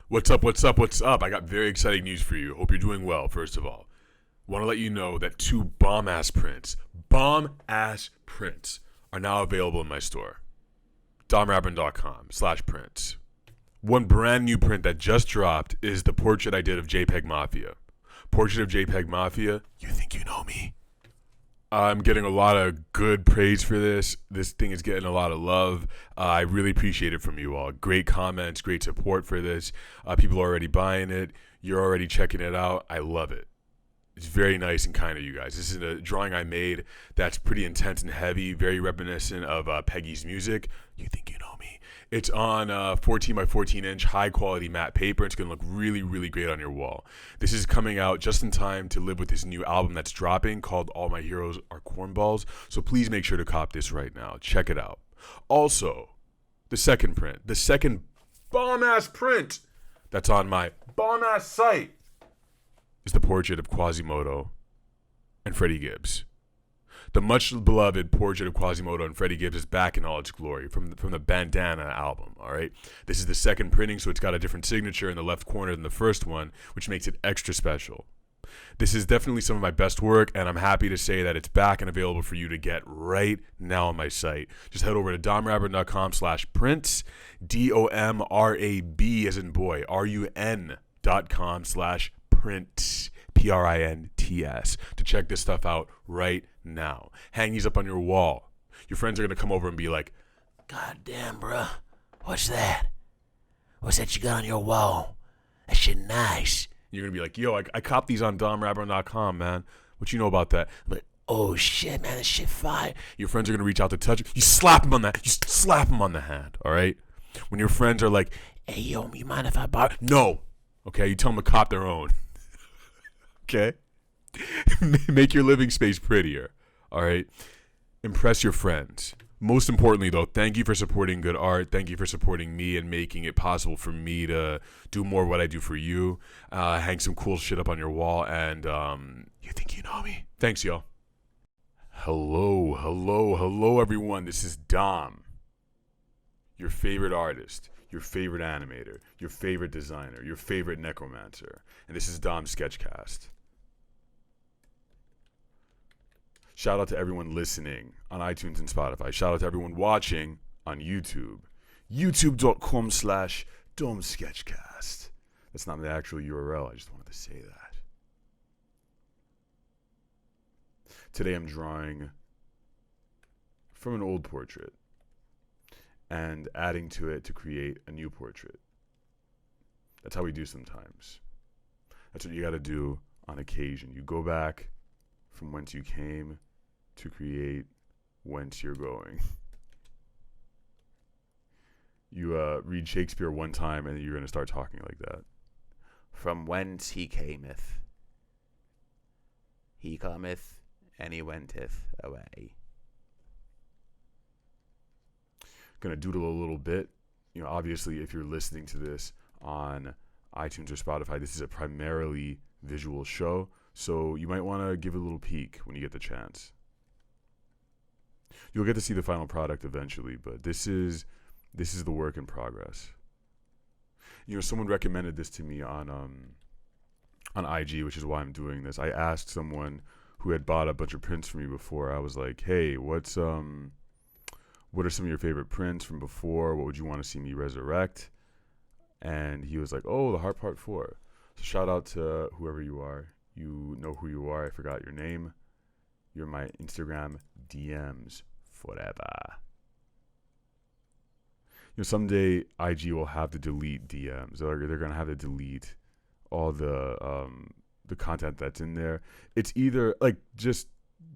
What's up? What's up? What's up? I got very exciting news for you. Hope you're doing well, first of all. Want to let you know that two bomb-ass prints, are now available in my store. domrapper.com/prints. One brand new print that just dropped is the portrait I did of JPEG Mafia. Portrait of JPEG Mafia. You think you know me? I'm getting a lot of good praise for this. This thing is getting a lot of love. I really appreciate it from you all. Great comments, great support for this. People are already buying it. You're already checking it out. I love it. It's very nice and kind of you guys. This is a drawing I made that's pretty intense and heavy, very reminiscent of Peggy's music. You think you know me? It's on 14 by 14 inch high quality matte paper. It's going to look really, really great on your wall. This is coming out just in time to live with this new album that's dropping called All My Heroes Are Cornballs. So please make sure to cop this right now. Check it out. Also, the second bomb-ass print that's on my bomb-ass site is the portrait of Quasimodo and Freddie Gibbs. The much beloved portrait of Quasimodo and Freddie Gibbs is back in all its glory from the Bandana album, all right? This is the second printing, so it's got a different signature in the left corner than the first one, which makes it extra special. This is definitely some of my best work, and I'm happy to say that it's back and available for you to get right now on my site. Just head over to domrapper.com/prints, DOMRAB as in boy, RUN.com/prints, PRINTS, to check this stuff out right now. Hang these up on your wall. Your friends are going to come over and be like, God damn, bruh. What's that? What's that you got on your wall? That shit nice. You're going to be like, yo, I copped these on domrapper.com, man. What you know about that? But, oh shit, man, this shit fire. Your friends are going to reach out to touch you. You slap them on that. You slap them on the hand, all right? When your friends are like, hey, yo, you mind if I borrow? No. Okay, you tell them to cop their own. Okay? Make your living space prettier, all right? Impress your friends. Most importantly, though, thank you for supporting good art. Thank you for supporting me and making it possible for me to do more of what I do for you. Hang some cool shit up on your wall, and you think you know me? Thanks, y'all. Hello, everyone. This is Dom, your favorite artist, your favorite animator, your favorite designer, your favorite necromancer, and this is Dom's Sketchcast. Shout out to everyone listening on iTunes and Spotify. Shout out to everyone watching on YouTube. YouTube.com/DomSketchcast. That's not the actual URL. I just wanted to say that. Today I'm drawing from an old portrait and adding to it to create a new portrait. That's how we do sometimes. That's what you got to do on occasion. You go back from whence you came to create whence you're going. You read Shakespeare one time and you're going to start talking like that. From whence he cameth, he cometh, and he wenteth away. Gonna doodle a little bit. You know, obviously, if you're listening to this on iTunes or Spotify, this is a primarily visual show, so you might want to give it a little peek when you get the chance. You'll get to see the final product eventually, but this is the work in progress. You know, someone recommended this to me on IG, which is why I'm doing this. I asked someone who had bought a bunch of prints for me before. I was like, "Hey, what are some of your favorite prints from before? What would you want to see me resurrect?" And he was like, "Oh, the Heart Part 4." So shout out to whoever you are. You know who you are. I forgot your name. You're my Instagram DMs forever. You know, someday IG will have to delete DMs. They're going to have to delete all the content that's in there. It's either like just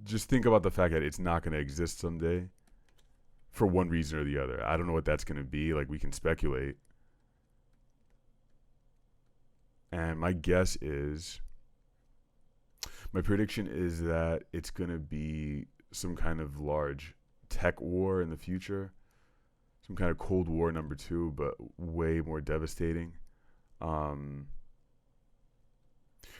think about the fact that it's not going to exist someday for one reason or the other. I don't know what that's going to be. Like, we can speculate. And my prediction is that it's going to be some kind of large tech war in the future. Some kind of Cold War number 2, but way more devastating. You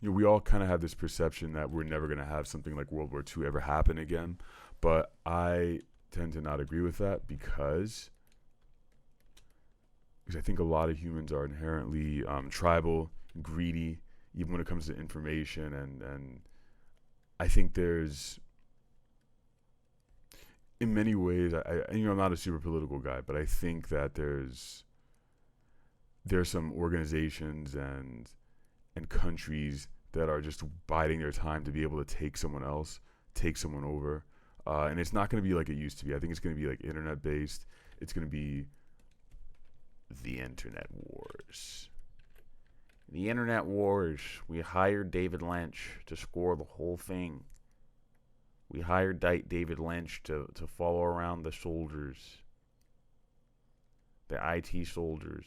know, we all kind of have this perception that we're never going to have something like World War II ever happen again. But I tend to not agree with that because because I think a lot of humans are inherently tribal, greedy, even when it comes to information, and I think there's, in many ways, I'm not a super political guy, but I think that there's some organizations and countries that are just biding their time to be able to take someone else, take someone over, and it's not going to be like it used to be. I think it's going to be like internet based. It's going to be the internet wars. The internet wars. We hired David Lynch to score the whole thing. We hired David Lynch to follow around the soldiers, the IT soldiers,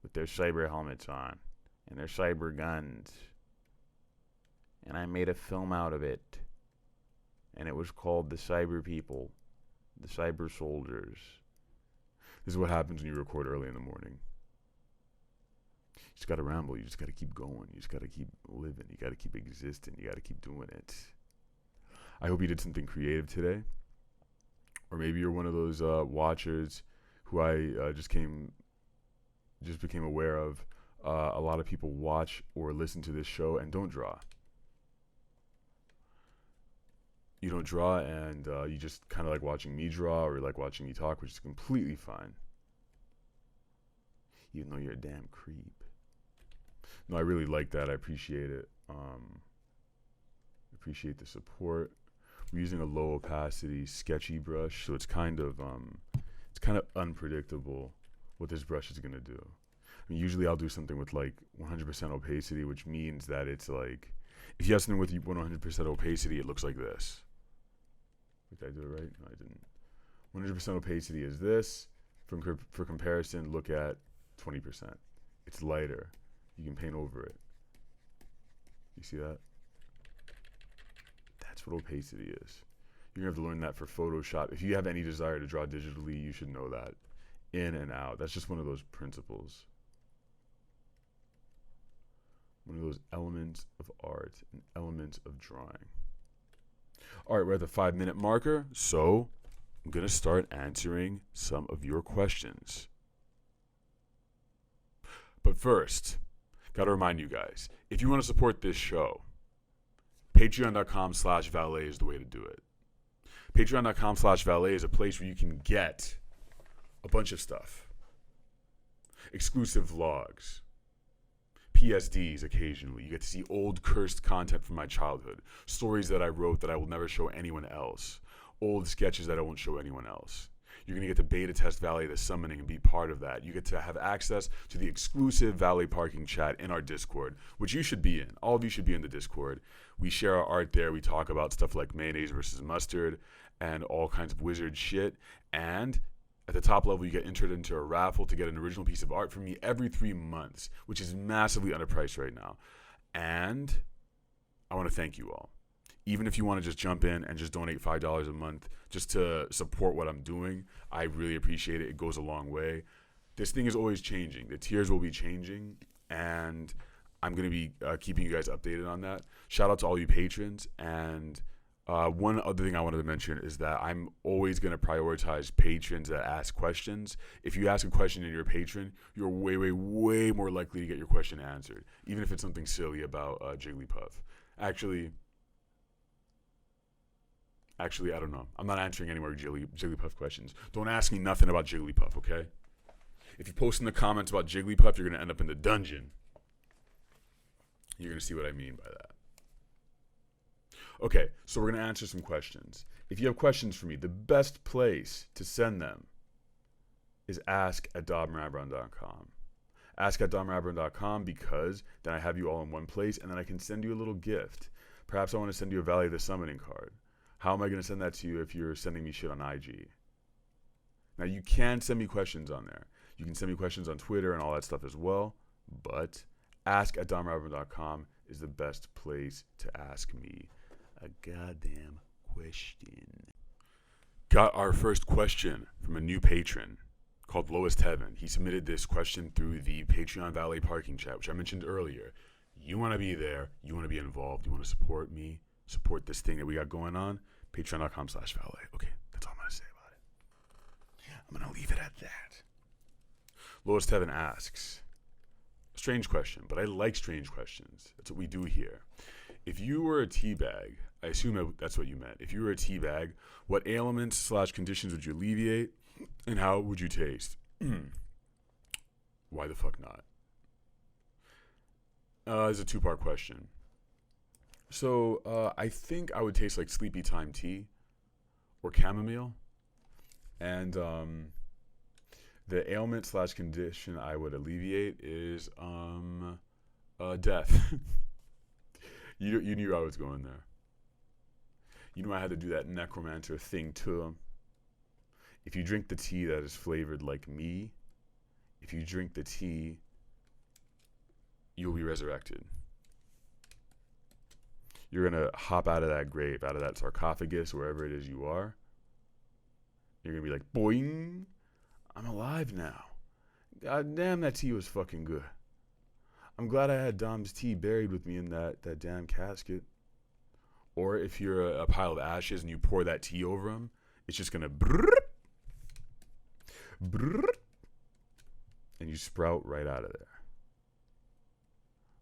with their cyber helmets on and their cyber guns. And I made a film out of it. And it was called The Cyber People, The Cyber Soldiers. This is what happens when you record early in the morning. You just got to ramble. You just got to keep going. You just got to keep living. You got to keep existing. You got to keep doing it. I hope you did something creative today. Or maybe you're one of those watchers who I just became aware of. A lot of people watch or listen to this show and don't draw. You don't draw, and you just kind of like watching me draw or like watching me talk, which is completely fine. Even though you're a damn creep. No, I really like that. I appreciate it. Appreciate the support. We're using a low opacity sketchy brush, so it's kind of unpredictable what this brush is gonna do. I mean, usually I'll do something with like 100% opacity, which means that it's like, if you have something with 100% opacity, it looks like this. Did I do it right? No, I didn't. 100% opacity is this. For comparison, look at 20%. It's lighter. You can paint over it. You see that? That's what opacity is. You're going to have to learn that for Photoshop. If you have any desire to draw digitally, you should know that. In and out. That's just one of those principles. One of those elements of art and elements of drawing. All right, we're at the 5-minute marker, so I'm going to start answering some of your questions. But first, got to remind you guys, if you want to support this show, patreon.com/valet is the way to do it. Patreon.com/valet is a place where you can get a bunch of stuff. Exclusive vlogs. PSDs occasionally. You get to see old cursed content from my childhood. Stories that I wrote that I will never show anyone else. Old sketches that I won't show anyone else. You're going to get to beta test Valet the Summoning and be part of that. You get to have access to the exclusive Valet Parking chat in our Discord, which you should be in. All of you should be in the Discord. We share our art there. We talk about stuff like mayonnaise versus mustard and all kinds of wizard shit. And at the top level, you get entered into a raffle to get an original piece of art from me every 3 months, which is massively underpriced right now. And I want to thank you all. Even if you want to just jump in and just donate $5 a month just to support what I'm doing, I really appreciate it. It goes a long way. This thing is always changing. The tiers will be changing, and I'm going to be keeping you guys updated on that. Shout out to all you patrons. And one other thing I wanted to mention is that I'm always going to prioritize patrons that ask questions. If you ask a question and you're a patron, you're way, way, way more likely to get your question answered, even if it's something silly about Jigglypuff. Actually, I don't know. I'm not answering any more Jigglypuff questions. Don't ask me nothing about Jigglypuff, okay? If you post in the comments about Jigglypuff, you're going to end up in the dungeon. You're going to see what I mean by that. Okay, so we're going to answer some questions. If you have questions for me, the best place to send them is ask@domrabron.com. Ask@domrabron.com, because then I have you all in one place, and then I can send you a little gift. Perhaps I want to send you a Valet the Summoning card. How am I going to send that to you if you're sending me shit on IG? Now, you can send me questions on there. You can send me questions on Twitter and all that stuff as well, but ask@domrabron.com is the best place to ask me a goddamn question. Got our first question from a new patron called Lowest Heaven. He submitted this question through the Patreon Valet Parking chat, which I mentioned earlier. You want to be there. You want to be involved. You want to support me, support this thing that we got going on. Patreon.com/valet. Okay, that's all I'm going to say about it. I'm going to leave it at that. Lois Tevin asks, strange question, but I like strange questions. That's what we do here. If you were a tea bag, I assume that's what you meant. If you were a tea bag, what ailments / conditions would you alleviate, and how would you taste? Why the fuck not? It's a two-part question. So I think I would taste like sleepy time tea or chamomile. And the ailment / condition I would alleviate is death. You knew I was going there. You knew I had to do that necromancer thing to him. If you drink the tea that is flavored like me, if you drink the tea, you'll be resurrected. You're going to hop out of that grave, out of that sarcophagus, wherever it is you are. You're going to be like, boing, I'm alive now. God damn, that tea was fucking good. I'm glad I had Dom's tea buried with me in that damn casket. Or if you're a pile of ashes and you pour that tea over them, it's just going to brrrr, and you sprout right out of there.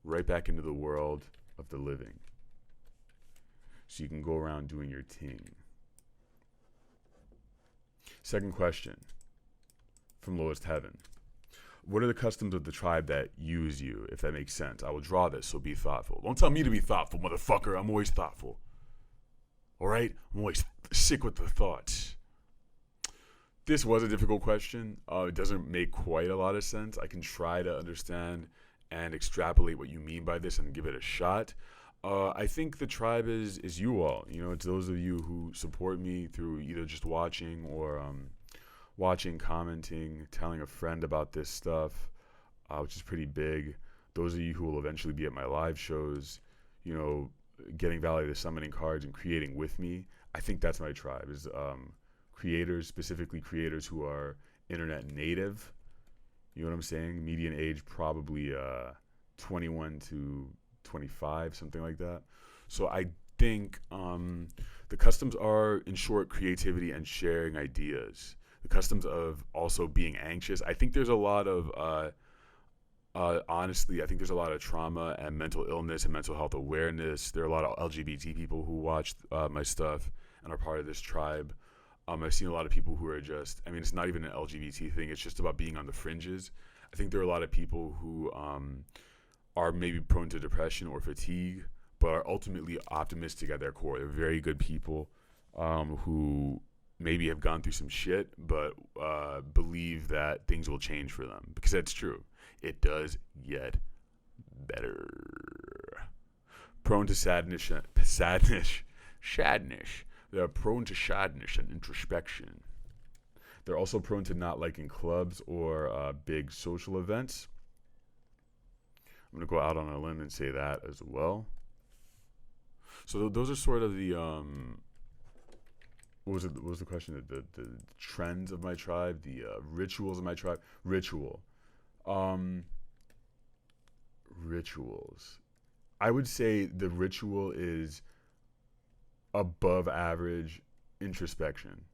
Right back into the world of the living. So you can go around doing your thing. Second question from Lowest Heaven. What are the customs of the tribe that use you, if that makes sense? I will draw this, so be thoughtful. Don't tell me to be thoughtful, motherfucker. I'm always thoughtful. All right? I'm always sick with the thoughts. This was a difficult question. It doesn't make quite a lot of sense. I can try to understand and extrapolate what you mean by this and give it a shot. I think the tribe is you all. You know, it's those of you who support me through either just watching or watching, commenting, telling a friend about this stuff, which is pretty big. Those of you who will eventually be at my live shows, you know, getting validated summoning cards and creating with me. I think that's my tribe, is creators, specifically creators who are internet native. You know what I'm saying? Median age probably 21 to 25, something like that. So I think the customs are, in short, creativity and sharing ideas. The customs of also being anxious. I think there's a lot of, honestly, I think there's a lot of trauma and mental illness and mental health awareness. There are a lot of LGBT people who watch my stuff and are part of this tribe. I've seen a lot of people who are just, I mean, it's not even an LGBT thing. It's just about being on the fringes. I think there are a lot of people who are maybe prone to depression or fatigue, but are ultimately optimistic at their core. They're very good people who maybe have gone through some shit, but believe that things will change for them. Because that's true. It does get better. Prone to sadness. They're prone to sadness and introspection. They're also prone to not liking clubs or big social events. I'm going to go out on a limb and say that as well. So those are sort of the... What was the question? The trends of my tribe, the rituals of my tribe. Rituals. I would say the ritual is above average introspection.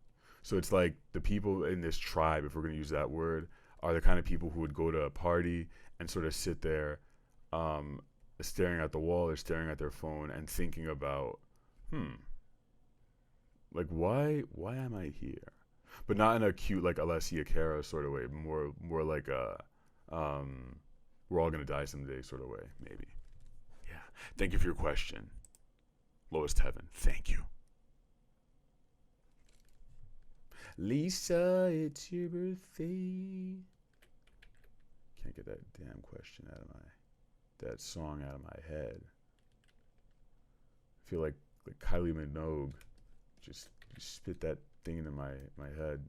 So it's like the people in this tribe, if we're going to use that word, are the kind of people who would go to a party and sort of sit there staring at the wall or staring at their phone and thinking about, like, why am I here? But not in a cute, like, Alessia Cara sort of way, more like a, we're all going to die someday sort of way, maybe. Yeah. Thank you for your question, Lowest Heaven. Thank you. Lisa, it's your birthday. Can't get that damn question out of that song out of my head. I feel like Kylie Minogue just spit that thing into my head.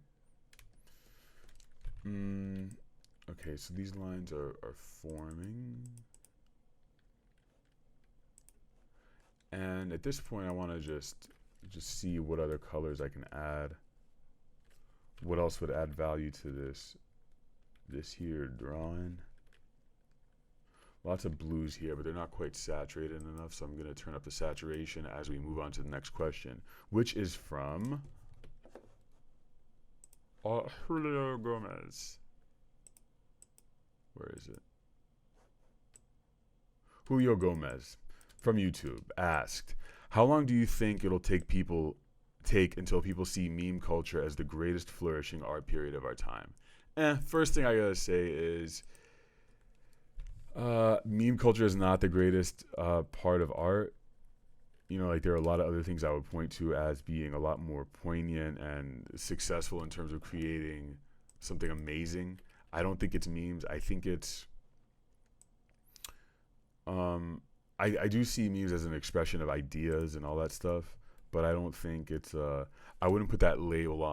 Okay, so these lines are forming. And at this point, I want to just see what other colors I can add. What else would add value to this here drawing? Lots of blues here, but they're not quite saturated enough, so I'm going to turn up the saturation as we move on to the next question, which is from Julio Gomez. Where is it? Julio Gomez from YouTube asked, "How long do you think it'll take until people see meme culture as the greatest flourishing art period of our time?" First thing I gotta say is, meme culture is not the greatest part of art. You know, like there are a lot of other things I would point to as being a lot more poignant and successful in terms of creating something amazing. I don't think it's memes. I think it's I do see memes as an expression of ideas and all that stuff, but I don't think it's I wouldn't put that label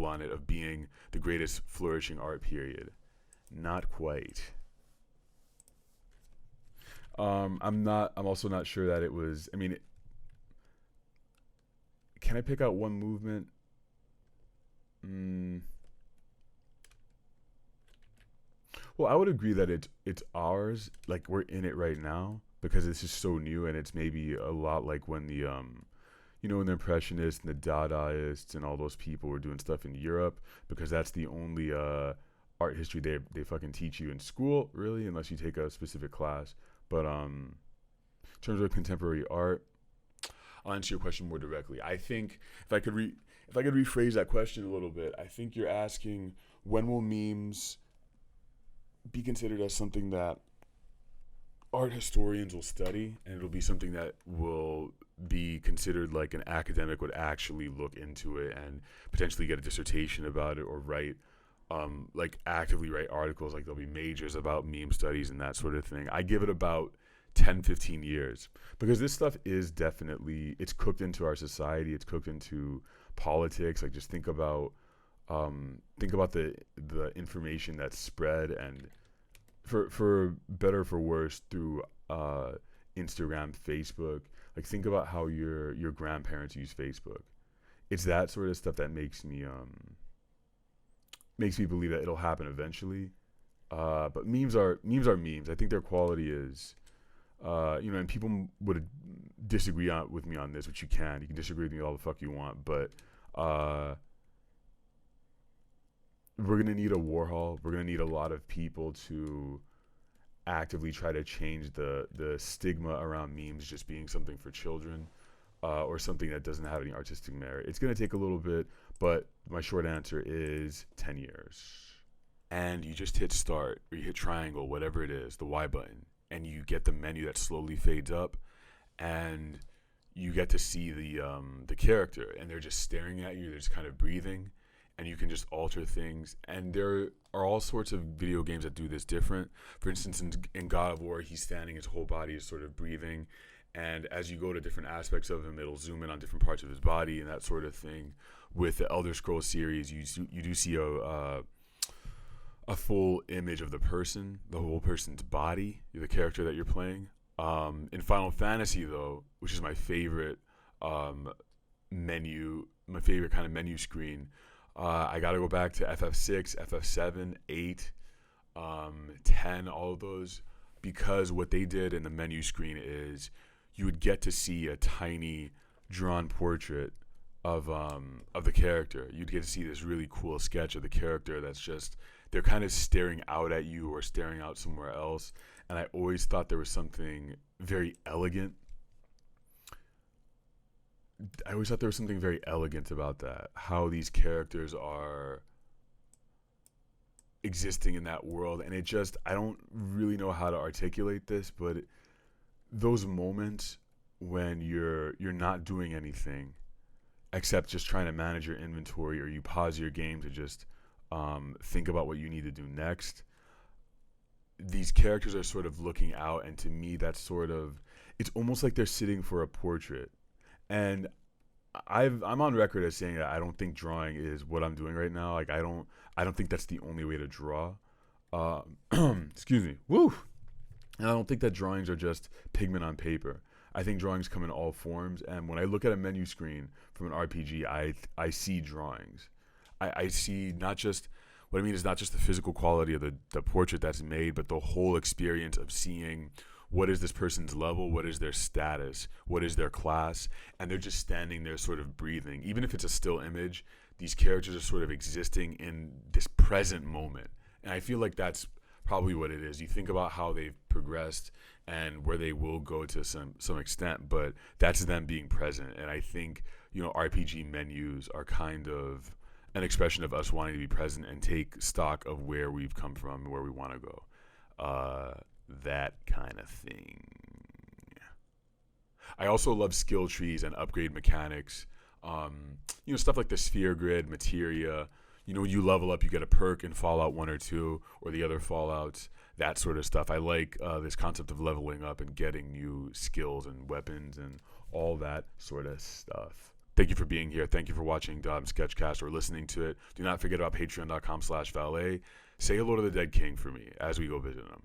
on it of being the greatest flourishing art period. Not quite. I'm also not sure that it was. I mean, can I pick out one movement? Well, I would agree that it's ours. Like we're in it right now because it's just so new, and it's maybe a lot like when the when the Impressionists and the Dadaists and all those people were doing stuff in Europe, because that's the only art history they fucking teach you in school, really, unless you take a specific class. But in terms of contemporary art, I'll answer your question more directly. I think if I could rephrase that question a little bit, I think you're asking, when will memes be considered as something that art historians will study, and it'll be something that will be considered like an academic would actually look into it and potentially get a dissertation about it, or write like actively write articles, like there'll be majors about meme studies and that sort of thing. I give it about 10-15 years, because this stuff is definitely, it's cooked into our society, it's cooked into politics. Like just think about the information that's spread, and for better or for worse, through Instagram, Facebook. Like think about how your grandparents use Facebook. It's that sort of stuff that makes me believe that it'll happen eventually. But memes are memes. I think their quality is, and people would disagree with me on this, which you can. You can disagree with me all the fuck you want, but we're gonna need a Warhol. We're gonna need a lot of people to actively try to change the stigma around memes just being something for children, or something that doesn't have any artistic merit. It's gonna take a little bit, but my short answer is 10 years. And you just hit start, or you hit triangle, whatever it is, the Y button, and you get the menu that slowly fades up, and you get to see the character, and they're just staring at you. They're just kind of breathing, and you can just alter things. And there are all sorts of video games that do this different. For instance, in God of War, he's standing, his whole body is sort of breathing, and as you go to different aspects of him, it'll zoom in on different parts of his body and that sort of thing. With the Elder Scrolls series, you do see a full image of the person, the whole person's body, the character that you're playing. In Final Fantasy, though, which is my favorite menu, my favorite kind of menu screen, I gotta go back to FF6, FF7, 8, 10, all of those, because what they did in the menu screen is you would get to see a tiny drawn portrait of the character. You'd get to see this really cool sketch of the character that's just, they're kind of staring out at you or staring out somewhere else. And I always thought there was something very elegant. About that. How these characters are existing in that world. And it just, I don't really know how to articulate this, but those moments when you're not doing anything except just trying to manage your inventory, or you pause your game to just think about what you need to do next. These characters are sort of looking out, and to me, that's sort of, it's almost like they're sitting for a portrait. And I'm on record as saying that I don't think drawing is what I'm doing right now. Like I don't think that's the only way to draw. Excuse me. Woo. And I don't think that drawings are just pigment on paper. I think drawings come in all forms, and when I look at a menu screen from an RPG, I see drawings. I see not just, what I mean is not just the physical quality of the portrait that's made, but the whole experience of seeing what is this person's level, what is their status, what is their class, and they're just standing there sort of breathing. Even if it's a still image, these characters are sort of existing in this present moment. And I feel like that's probably what it is. You think about how they've progressed and where they will go to some extent, but that's them being present. And I think, RPG menus are kind of an expression of us wanting to be present and take stock of where we've come from and where we want to go. That kind of thing. I also love skill trees and upgrade mechanics. Stuff like the sphere grid, materia. When you level up, you get a perk in Fallout 1 or 2 or the other Fallouts, that sort of stuff. I like this concept of leveling up and getting new skills and weapons and all that sort of stuff. Thank you for being here. Thank you for watching Sketchcast or listening to it. Do not forget about patreon.com/valet. Say hello to the Dead King for me as we go visit him.